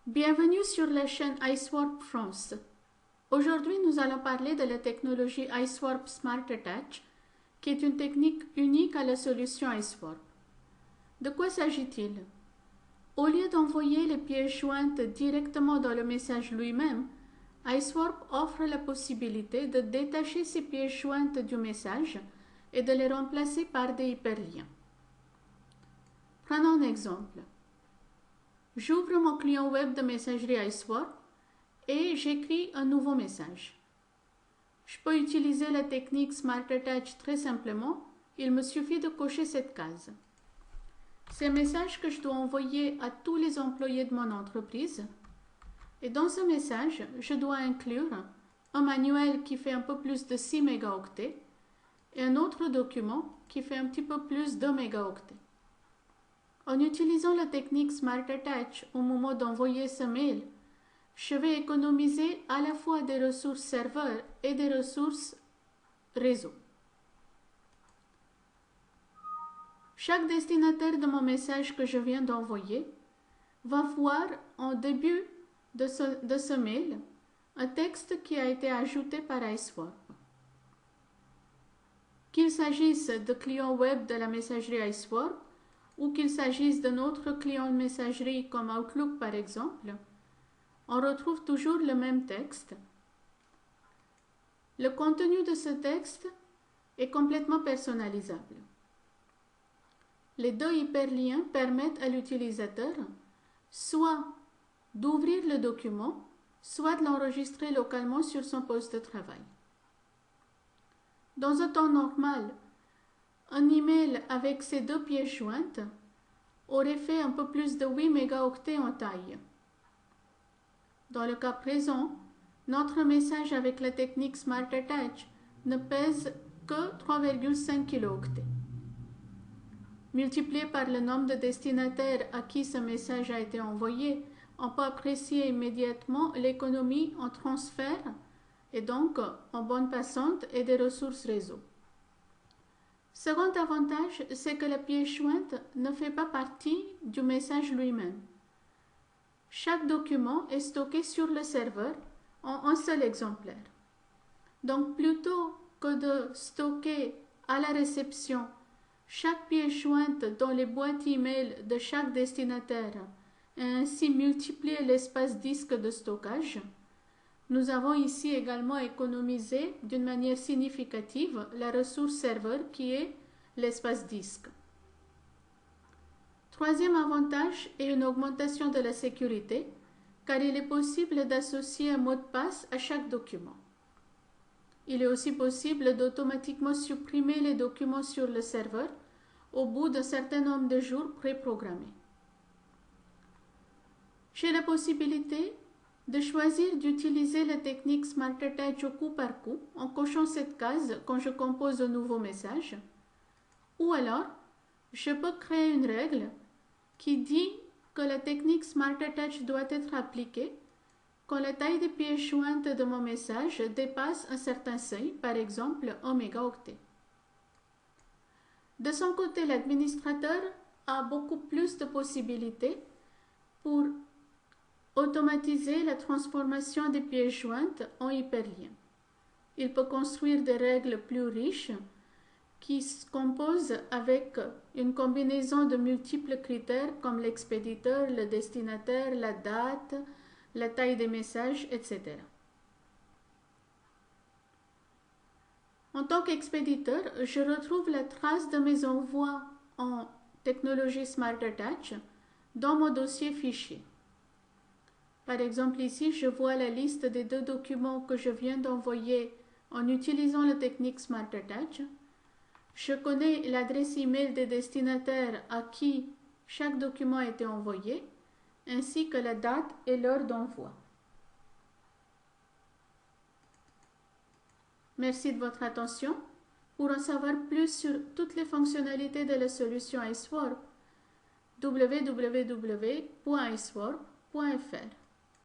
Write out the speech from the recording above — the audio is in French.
Bienvenue sur la chaîne Icewarp France. Aujourd'hui, nous allons parler de la technologie Icewarp Smart Attach, qui est une technique unique à la solution Icewarp. De quoi s'agit-il? Au lieu d'envoyer les pièces jointes directement dans le message lui-même, Icewarp offre la possibilité de détacher ces pièces jointes du message et de les remplacer par des hyperliens. Prenons un exemple. J'ouvre mon client web de messagerie Icewarp et j'écris un nouveau message. Je peux utiliser la technique Smart Attach très simplement. Il me suffit de cocher cette case. C'est un message que je dois envoyer à tous les employés de mon entreprise. Et dans ce message, je dois inclure un manuel qui fait un peu plus de 6 mégaoctets et un autre document qui fait un petit peu plus de mégaoctets. En utilisant la technique Smart Attach au moment d'envoyer ce mail, je vais économiser à la fois des ressources serveurs et des ressources réseau. Chaque destinataire de mon message que je viens d'envoyer va voir en début de ce mail un texte qui a été ajouté par Icewarp. Qu'il s'agisse de clients web de la messagerie Icewarp ou qu'il s'agisse d'un autre client de messagerie comme Outlook par exemple, on retrouve toujours le même texte. Le contenu de ce texte est complètement personnalisable. Les deux hyperliens permettent à l'utilisateur soit d'ouvrir le document, soit de l'enregistrer localement sur son poste de travail. Dans un temps normal, un email avec ces deux pièces jointes aurait fait un peu plus de 8 mégaoctets en taille. Dans le cas présent, notre message avec la technique Smart Attach ne pèse que 3,5 kilooctets. Multiplié par le nombre de destinataires à qui ce message a été envoyé, on peut apprécier immédiatement l'économie en transfert et donc en bande passante et des ressources réseau. Second avantage, c'est que la pièce jointe ne fait pas partie du message lui-même. Chaque document est stocké sur le serveur en un seul exemplaire. Donc, plutôt que de stocker à la réception chaque pièce jointe dans les boîtes email de chaque destinataire et ainsi multiplier l'espace disque de stockage, nous avons ici également économisé d'une manière significative la ressource serveur qui est l'espace disque. Troisième avantage est une augmentation de la sécurité, car il est possible d'associer un mot de passe à chaque document. Il est aussi possible d'automatiquement supprimer les documents sur le serveur au bout d'un certain nombre de jours préprogrammés. J'ai la possibilité de choisir d'utiliser la technique Smart Attach au coup par coup en cochant cette case quand je compose un nouveau message, ou alors je peux créer une règle qui dit que la technique Smart Attach doit être appliquée quand la taille des pièces jointes de mon message dépasse un certain seuil, par exemple 1 mégaoctet. De son côté, l'administrateur a beaucoup plus de possibilités pour automatiser la transformation des pièces jointes en hyperliens. Il peut construire des règles plus riches qui se composent avec une combinaison de multiples critères comme l'expéditeur, le destinataire, la date, la taille des messages, etc. En tant qu'expéditeur, je retrouve la trace de mes envois en technologie Smart Attach dans mon dossier fichier. Par exemple, ici, je vois la liste des deux documents que je viens d'envoyer en utilisant la technique Smart Attach. Je connais l'adresse email des destinataires à qui chaque document a été envoyé, ainsi que la date et l'heure d'envoi. Merci de votre attention. Pour en savoir plus sur toutes les fonctionnalités de la solution Icewarp, www.icewarp.fr